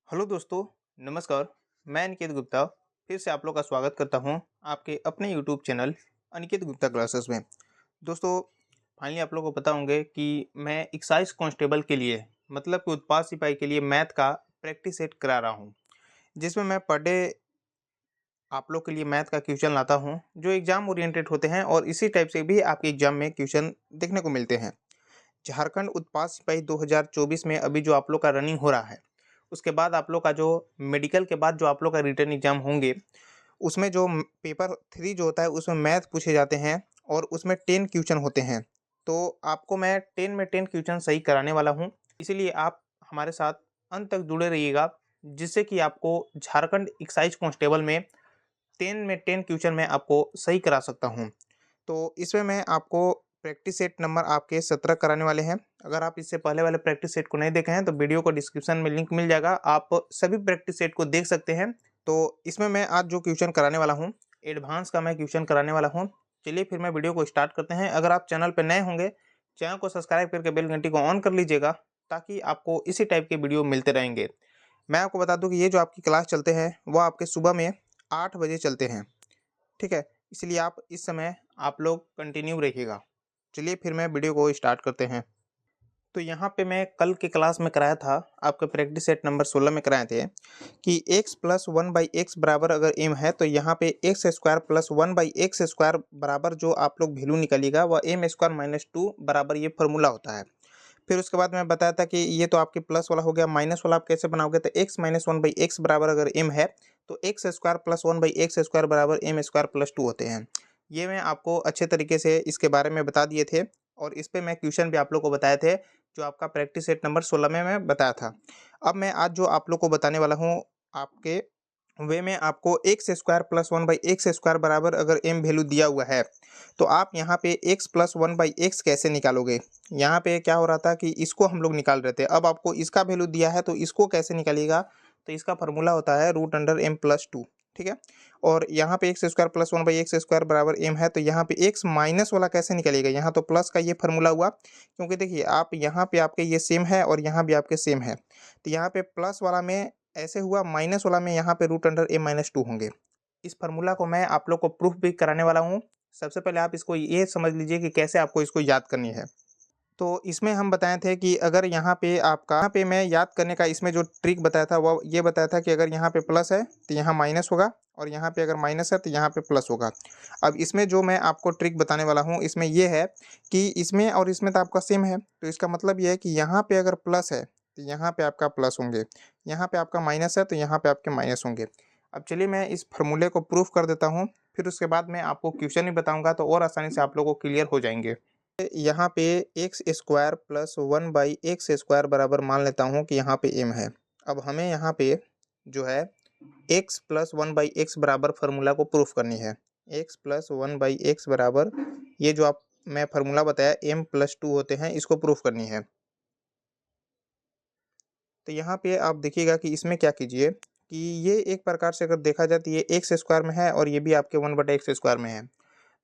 Hello दोस्तों, नमस्कार। मैं अनिकेत गुप्ता फिर से आप लोग का स्वागत करता हूं आपके अपने YouTube channel Aniket Gupta classes में। दोस्तों, फाइनली आप लोगों को पता होंगे कि मैं एक्साइज कांस्टेबल के लिए मतलब कि उत्पाद सिपाही के लिए मैथ का प्रैक्टिस सेट करा रहा हूं, जिसमें मैं पर डे आप लोग के लिए मैथ का क्वेश्चन लाता हूं जो एग्जाम ओरिएंटेड होते हैं और इसी टाइप से भी आपके एग्जाम में क्वेश्चन देखने को मिलते हैं। झारखंड उत्पाद सिपाही 2024 में अभी जो आप लोग का रनिंग हो रहा है, उसके बाद आप लोग का जो मेडिकल के बाद जो आप लोग का रिटर्न एग्जाम होंगे, उसमें जो पेपर 3 जो होता है उसमें मैथ पूछे जाते हैं और उसमें 10 क्वेश्चन होते हैं। तो आपको मैं 10 में 10 क्वेश्चन सही कराने वाला हूँ, इसीलिए आप हमारे साथ अंत तक जुड़े रहिएगा, जिससे कि आपको झारखंड एक्साइज कांस्टेबल में 10 में 10 क्वेश्चन मैं आपको सही करा सकता हूँ। तो इसमें मैं आपको प्रैक्टिस सेट नंबर आपके 17 कराने वाले हैं। अगर आप इससे पहले वाले प्रैक्टिस सेट को नहीं देखे हैं तो वीडियो को डिस्क्रिप्शन में लिंक मिल जाएगा, आप सभी प्रैक्टिस सेट को देख सकते हैं। तो इसमें मैं आज जो क्वेश्चन कराने वाला हूँ, एडवांस का मैं क्वेश्चन कराने वाला हूँ। चलिए फिर मैं वीडियो को स्टार्ट करते हैं। अगर आप चैनल पर नए होंगे, चैनल को सब्सक्राइब करके बेल घंटी को ऑन कर लीजिएगा, ताकि आपको इसी टाइप के वीडियो मिलते रहेंगे। मैं आपको बता दूं कि ये जो आपकी क्लास चलते हैं वो आपके सुबह में 8 बजे चलते हैं, ठीक है? इसलिए आप इस समय आप लोग कंटिन्यू रहिएगा। चलिए फिर मैं वीडियो को स्टार्ट करते हैं। तो यहाँ पे मैं कल के क्लास में कराया था, आपके प्रैक्टिस सेट नंबर 16 में कराए थे कि x plus one by x बराबर अगर m है तो यहाँ पे x square plus one by x square बराबर जो आप लोग वैल्यू निकालिएगा वह एम स्क्वायर माइनस टू बराबर ये फॉर्मूला होता है। फिर उसके बाद मैं बताया था कि ये तो आपके प्लस वाला हो गया, माइनस वाला आप कैसे बनाओगे, तो x minus one by x बराबर अगर m है तो x square plus one by x square बराबर एम स्क्वायर प्लस टू होते हैं। ये मैं आपको अच्छे तरीके से इसके बारे में बता दिए थे और इस पे मैं क्वेश्चन भी आप लोग को बताए थे, जो आपका प्रैक्टिस सेट नंबर 16 में मैं बताया था। अब मैं आज जो आप लोग को बताने वाला हूँ, आपके वे में आपको x square plus one by x square बराबर अगर m वैल्यू दिया हुआ है तो आप यहाँ पे x plus one by x कैसे निकालोगे। यहाँ पे क्या हो रहा था कि इसको हम लोग निकाल रहे थे, अब आपको इसका वैल्यू दिया है तो इसको कैसे निकालिएगा, तो इसका फॉर्मूला होता है root under m plus two, ठीक है? और यहाँ पे x square plus one by x square बराबर m है तो यहाँ पे x माइनस वाला कैसे निकालिएगा, यहाँ तो प्लस का ये फॉर्मूला हुआ, क्योंकि देखिए आप यहाँ पे आपके ये सेम है और यहाँ भी आपके सेम है, तो यहाँ पे प्लस वाला में ऐसे हुआ, माइनस वाला में यहाँ पे रूट अंडर ए माइनस टू होंगे। इस फार्मूला को मैं आप लोग को प्रूफ भी कराने वाला हूँ। सबसे पहले आप इसको ये समझ लीजिए कि कैसे आपको इसको याद करनी है। तो इसमें हम बताए थे कि अगर यहाँ पे आपका, यहाँ पे मैं याद करने का इसमें जो ट्रिक बताया था वो ये बताया था कि अगर यहाँ पे प्लस है तो यहाँ माइनस होगा और यहाँ पे अगर माइनस है तो यहाँ पे प्लस होगा। अब इसमें जो मैं आपको ट्रिक बताने वाला हूँ इसमें ये है कि इसमें और इसमें तो आपका सेम है, तो इसका मतलब ये है कि यहाँ पे अगर प्लस है तो यहाँ पे आपका प्लस होंगे, यहाँ पे आपका माइनस है तो यहाँ पे आपके माइनस होंगे। अब चलिए मैं इस फॉर्मूले को प्रूफ कर देता हूँ, फिर उसके बाद मैं आपको क्वेश्चन ही बताऊँगा तो और आसानी से आप लोगों को क्लियर हो जाएंगे। यहाँ पे x square plus one by x square बराबर मान लेता हूँ कि यहाँ पे m है। अब हमें यहाँ पे जो है x plus one by x बराबर फार्मूला को प्रूफ करनी है। x plus one by x बराबर ये जो आप मैं फार्मूला बताया m प्लस टू होते हैं, इसको प्रूफ करनी है। तो यहाँ पे आप देखिएगा कि इसमें क्या कीजिए कि ये एक प्रकार से अगर देखा जाए तो ये एक्स स्क्वायर में है और ये भी आपके वन बटा एक्स स्क्वायर में है,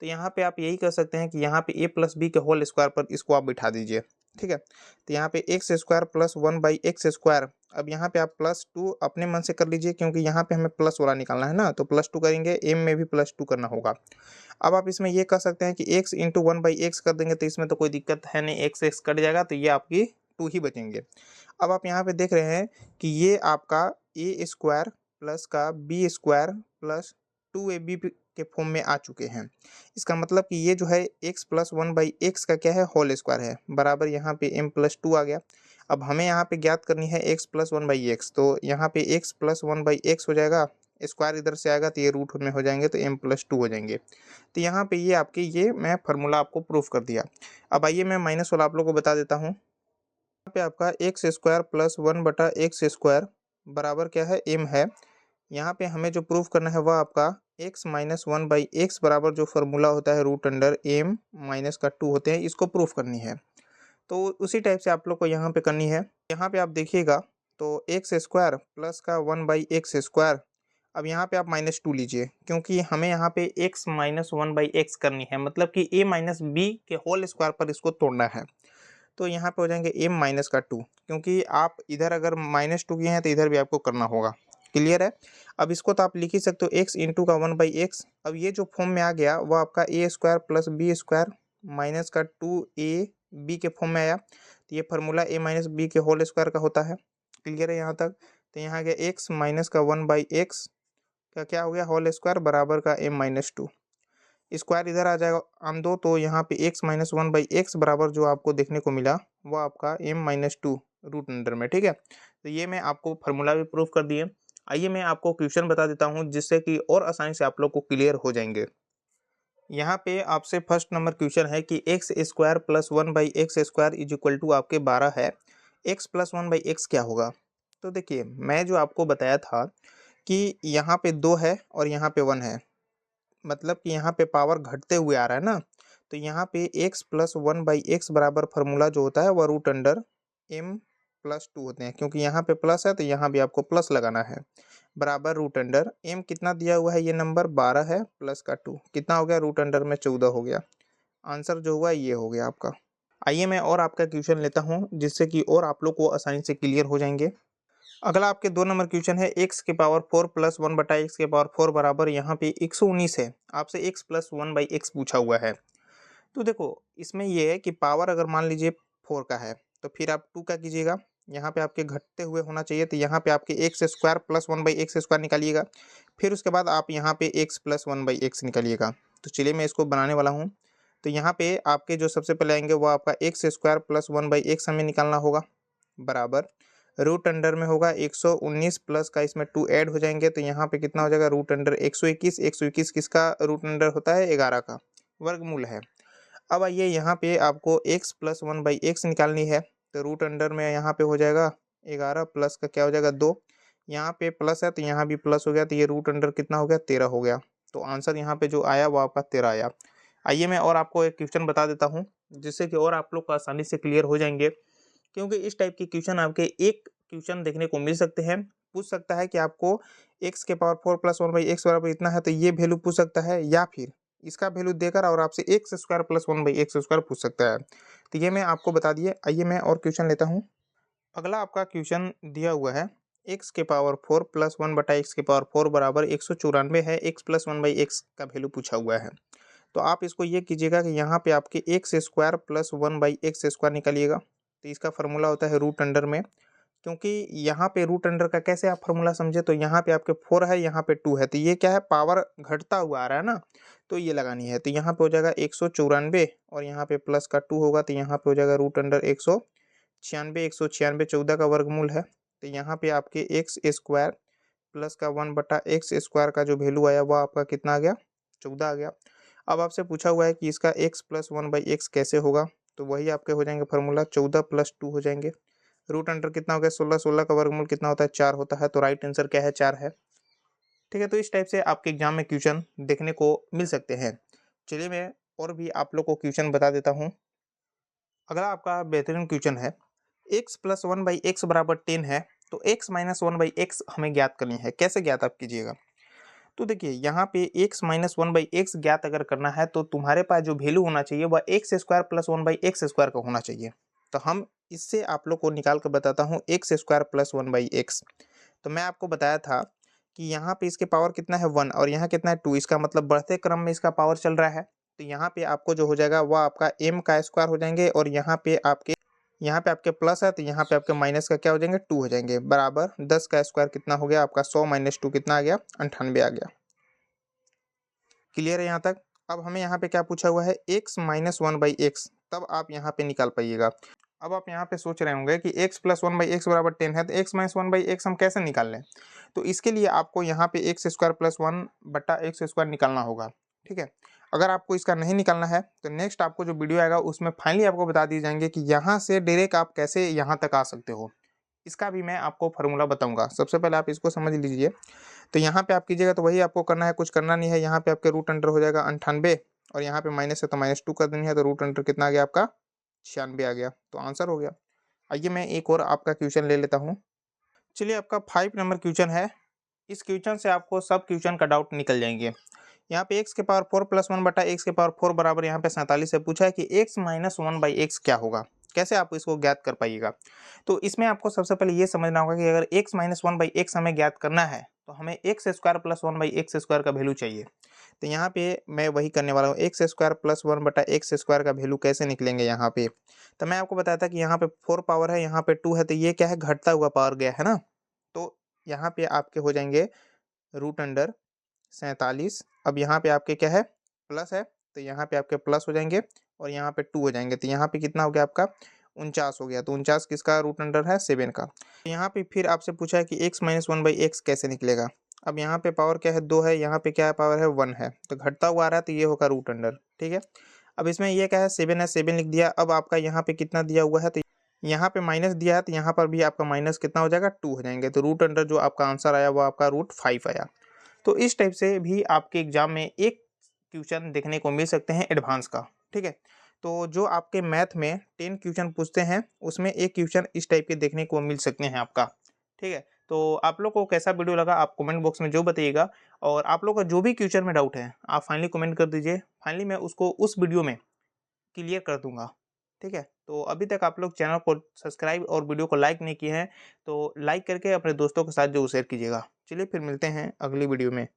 तो यहाँ पे आप यही कर सकते हैं कि यहाँ पे a प्लस बी के होल स्क्वायर पर इसको आप बिठा दीजिए, ठीक है? तो यहाँ पे x square plus one by x square, अब यहाँ पे आप प्लस टू अपने मन से कर लीजिए क्योंकि यहाँ पे हमें प्लस वाला निकालना है ना, तो प्लस टू करेंगे, m में भी प्लस टू करना होगा। अब आप इसमें ये कर सकते हैं कि x into one by x कर देंगे तो इसमें तो कोई दिक्कत है नहीं, एक्स एक्स कट जाएगा तो ये आपकी टू ही बचेंगे। अब आप यहाँ पे देख रहे हैं कि ये आपका ए स्क्वायर प्लस का B square plus two A B के फॉर्म में आ चुके हैं। इसका मतलब कि ये जो है x plus one by x का क्या है, होल स्क्वायर है, बराबर यहाँ पे एम प्लस टू आ गया। अब हमें यहाँ पे ज्ञात करनी है x plus one by x, तो यहाँ पे x plus one by x हो जाएगा, स्क्वायर इधर से आएगा तो ये रूट में हो जाएंगे तो एम प्लस टू हो जाएंगे। तो यहाँ पे ये आपके ये मैं फार्मूला आपको प्रूफ कर दिया। अब आइए मैं माइनस वाला आप लोग को बता देता हूँ। यहाँ पे आपका एक्स स्क्वायर प्लस वन बटा एक्स स्क्वायर बराबर क्या है, m है। यहाँ पे हमें जो प्रूफ करना है वह आपका x minus one by x बराबर जो फार्मूला होता है रूट अंडर m माइनस का टू होते हैं, इसको प्रूफ करनी है। तो उसी टाइप से आप लोग को यहाँ पे करनी है। यहाँ पे आप देखिएगा तो एक्स स्क्वायर प्लस का वन बाई एक्स स्क्वायर, अब यहाँ पे आप माइनस टू लीजिए क्योंकि हमें यहाँ पे x minus one by x करनी है, मतलब कि a माइनस बी के होल स्क्वायर पर इसको तोड़ना है। तो यहाँ पे हो जाएंगे m माइनस का 2, क्योंकि आप इधर अगर -2 किए हैं तो इधर भी आपको करना होगा। क्लियर है? अब इसको तो आप लिख ही सकते हो x इंटू का 1/x। अब ये जो फॉर्म में आ गया वो आपका ए square plus b square minus का 2 ab के फॉर्म में आया। तो ये फार्मूला a माइनस बी के होल स्क्वायर का होता है। क्लियर है यहाँ तक? तो यहाँ आ गया x माइनस का 1/x का क्या हो गया होल स्क्वायर बराबर का m-2। स्क्वायर इधर आ जाएगा आम दो, तो यहाँ पे x माइनस 1/x बराबर जो आपको देखने को मिला वो आपका m-2 रूट अंडर में। ठीक है, तो ये मैं आपको फार्मूला भी प्रूफ कर दिए। आइए मैं आपको क्वेश्चन बता देता हूँ जिससे कि और आसानी से आप लोग को क्लियर हो जाएंगे। यहाँ पे आपसे फर्स्ट नंबर क्वेश्चन है कि x square plus 1/x square is equal to आपके 12 है। x प्लस 1/x क्या होगा? तो देखिए मैं जो आपको बताया था कि यहाँ पे 2 है और यहाँ पे 1 है, मतलब कि यहाँ पे पावर घटते हुए आ रहा है ना। तो यहाँ पे x प्लस 1/x बराबर फार्मूला जो होता है वह रूट अंडर m+2 होते हैं, क्योंकि यहाँ पे प्लस है तो यहाँ भी आपको प्लस लगाना है, बराबर रूट अंडर m कितना दिया हुआ है, ये नंबर 12 है प्लस का 2 कितना हो गया, रूट अंडर में 14 हो गया। आंसर जो हुआ ये हो गया आपका। आइए मैं और आपका क्वेश्चन लेता हूँ जिससे कि और आप लोग को आसानी से क्लियर हो जाएंगे। अगला आपके 2 नंबर क्वेश्चन है x की पावर 4 प्लस 1/x की पावर 4 बराबर यहाँ पे 119 है। आपसे x प्लस 1/x पूछा हुआ है। तो देखो इसमें ये है कि पावर अगर मान लीजिए 4 का है तो फिर आप 2 का कीजिएगा, यहाँ पे आपके घटते हुए होना चाहिए, तो यहाँ पे आपके x square plus 1/x square निकालिएगा, फिर उसके बाद आप यहाँ पे x प्लस 1/x निकालिएगा। तो चलिए मैं इसको बनाने वाला हूँ। तो यहाँ पे आपके जो सबसे पहले आएंगे वो आपका x स्क्वायर प्लस 1/x हमें निकालना होगा, बराबर रूट अंडर में होगा 119 प्लस का इसमें 2 ऐड हो जाएंगे, तो यहाँ पे कितना हो जाएगा रूट अंडर 121। 121 किसका रूट अंडर होता है, 11 का वर्गमूल है। अब आइए यहाँ पे आपको x प्लस 1/x निकालनी है, तो रूट अंडर में यहाँ पे हो जाएगा 11 प्लस का क्या हो जाएगा 2, यहाँ पे प्लस है तो यहाँ भी प्लस हो गया, तो ये रूट अंडर कितना हो गया 13 हो गया। तो आंसर यहाँ पे जो आया वो आपका 13 आया। आइए मैं और आपको एक क्वेश्चन बता देता हूँ जिससे कि और आप लोग को आसानी से क्लियर हो जाएंगे, क्योंकि इस टाइप के क्वेश्चन आपके एक क्वेश्चन देखने को मिल सकते हैं। पूछ सकता है कि आपको x के पावर 4 प्लस 1/x बराबर इतना है, तो ये वैल्यू पूछ सकता है, या फिर इसका वैल्यू देकर और आपसे x square plus 1/x square पूछ सकता है। तो ये मैं आपको बता दिए। आइए मैं और क्वेश्चन लेता हूँ। अगला आपका क्वेश्चन दिया हुआ है x के पावर 4 प्लस 1/x के पावर 4 बराबर 194 है, x प्लस 1/x का वैल्यू पूछा हुआ है। तो आप इसको ये कीजिएगा कि यहाँ पे आपके x square plus 1/x square निकालिएगा, तो इसका फार्मूला होता है रूट अंडर में। क्योंकि यहाँ पे रूट अंडर का कैसे आप फार्मूला समझे, तो यहाँ पे आपके 4 है, यहाँ पे 2 है, तो ये क्या है पावर घटता हुआ आ रहा है ना, तो ये लगानी है। तो यहाँ पे हो जाएगा 194 और यहाँ पे प्लस का 2 होगा, तो यहाँ पे हो जाएगा रूट अंडर 196। 196 14 का वर्गमूल है, तो यहाँ पे आपके एक्स स्क्वायर प्लस का 1/x स्क्वायर का जो वैल्यू आया वो आपका कितना आ गया, 14 आ गया। अब आपसे पूछा हुआ है कि इसका x प्लस 1/x कैसे होगा, तो वही आपके हो जाएंगे फार्मूला 14 प्लस 2 हो जाएंगे। रूट अंडर कितना हो गया 16, 16 का वर्गमूल कितना होता है 4 होता है, तो राइट आंसर क्या है 4 है। ठीक है, तो इस टाइप से आपके एग्जाम में क्वेश्चन देखने को मिल सकते हैं। चलिए मैं और भी आप लोग को क्वेश्चन बता देता हूँ। अगला आपका बेहतरीन क्वेश्चन है x प्लस 1/x बराबर 10 है, तो x माइनस 1/x हमें ज्ञात करनी है। कैसे ज्ञात आप कीजिएगा, तो देखिए यहाँ पे x माइनस 1/x ज्ञात अगर करना है तो तुम्हारे पास जो वैल्यू होना चाहिए वह x square plus 1/x square का होना चाहिए। तो हम इससे आप लोग को निकाल कर बताता हूँ एक्स स्क्वायर प्लस 1/x। तो मैं आपको बताया था कि यहाँ पे इसके पावर कितना है 1 और यहाँ कितना है 2, इसका मतलब बढ़ते क्रम में इसका पावर चल रहा है। तो यहाँ पे आपको जो हो जाएगा वह आपका m का स्क्वायर हो जाएंगे, और यहाँ पे आपके प्लस है तो यहाँ पे आपके माइनस का क्या हो जाएंगे 2 हो जाएंगे, बराबर 10 का स्क्वायर कितना हो गया आपका 100 माइनस 2 कितना आ गया 98 आ गया। क्लियर है यहाँ तक? अब हमें यहाँ पे क्या पूछा हुआ है x माइनस 1/x, तब आप यहाँ पे निकाल पाइएगा। अब आप यहाँ पे सोच रहे होंगे कि x प्लस 1/x बराबर 10 है, तो x माइनस 1/x हम कैसे निकाल लें। तो इसके लिए आपको यहाँ पे x square plus 1/x square निकालना होगा। ठीक है, अगर आपको इसका नहीं निकालना है तो नेक्स्ट आपको जो वीडियो आएगा उसमें फाइनली आपको बता दिए जाएंगे कि यहाँ से डायरेक्ट आप कैसे यहाँ तक आ सकते हो। इसका भी मैं आपको फार्मूला बताऊंगा। सबसे पहले आप इसको समझ लीजिए। तो यहाँ पे आप कीजिएगा तो वही आपको करना है, कुछ करना नहीं है। यहाँ पे आपके रूट अंडर हो जाएगा 98 और यहाँ पे माइनस है तो -2 कर देनी है, तो रूट अंडर कितना आ गया आपका 96 आ गया, तो आंसर हो गया। आइए मैं एक और आपका क्वेश्चन ले लेता हूँ। चलिए आपका 5 नंबर क्वेश्चन है। इस क्वेश्चन से आपको सब क्वेश्चन का डाउट निकल जाएंगे। यहाँ पे x के पावर 4 प्लस 1/x के पावर 4 बराबर यहाँ पे 47 है। पूछा है कि x माइनस 1/x क्या होगा। कैसे आप इसको ज्ञात कर पाइएगा? तो इसमें आपको सबसे पहले ये समझना होगा कि अगर x माइनस 1/x हमें ज्ञात करना है, तो हमें एक्स स्क्वायर प्लस 1/x² का वैल्यू चाहिए। तो यहाँ पे मैं वही करने वाला हूँ, एक्स स्क्वायर प्लस 1/x² का वैल्यू कैसे निकलेंगे यहाँ पे? तो मैं आपको बताया था कि यहाँ पे 4 पावर है, यहाँ पे 2 है, तो ये क्या है, घटता हुआ पावर गया है ना? तो यहाँ पे आपके हो जाएंगे √47। अब यहाँ पे आपके क्या है, प्लस है, तो यहाँ पे आपके प्लस हो जाएंगे और यहाँ पे 2 हो जाएंगे, तो यहाँ पे कितना हो गया आपका 49 हो गया। तो 49 किसका रूट अंडर है, 7 का। तो यहाँ पे फिर आपसे पूछा है कि x माइनस 1/x कैसे निकलेगा? अब यहाँ पे पावर क्या है, 2 है, यहाँ पे क्या है, पावर है 1 है, तो घटता हुआ आ रहा है, तो ये होगा रूट अंडर। ठीक है, अब इसमें ये क्या है, 7 है, 7 लिख दिया। अब आपका यहाँ पे कितना दिया हुआ है, तो यहाँ पे माइनस दिया है, तो यहाँ पर भी आपका माइनस कितना हो जाएगा, 2 हो जाएंगे। तो रूट अंडर जो आपका आंसर आया वो आपका √5 आया। तो इस टाइप से भी आपके एग्जाम में एक क्वेश्चन देखने को मिल सकते हैं एडवांस का। ठीक है, तो जो आपके मैथ में 10 क्वेश्चन पूछते हैं, उसमें एक क्वेश्चन इस टाइप के देखने को मिल सकते हैं आपका। ठीक है, तो आप लोग को कैसा वीडियो लगा आप कमेंट बॉक्स में जो बताइएगा, और आप लोग का जो भी क्वेश्चन में डाउट है आप फाइनली कमेंट कर दीजिए। फाइनली मैं उसको उस वीडियो में क्लियर कर दूंगा। ठीक है, तो अभी तक आप लोग चैनल को सब्सक्राइब और वीडियो को लाइक नहीं किए हैं, तो लाइक करके अपने दोस्तों के साथ जो शेयर कीजिएगा। चलिए फिर मिलते हैं अगली वीडियो में।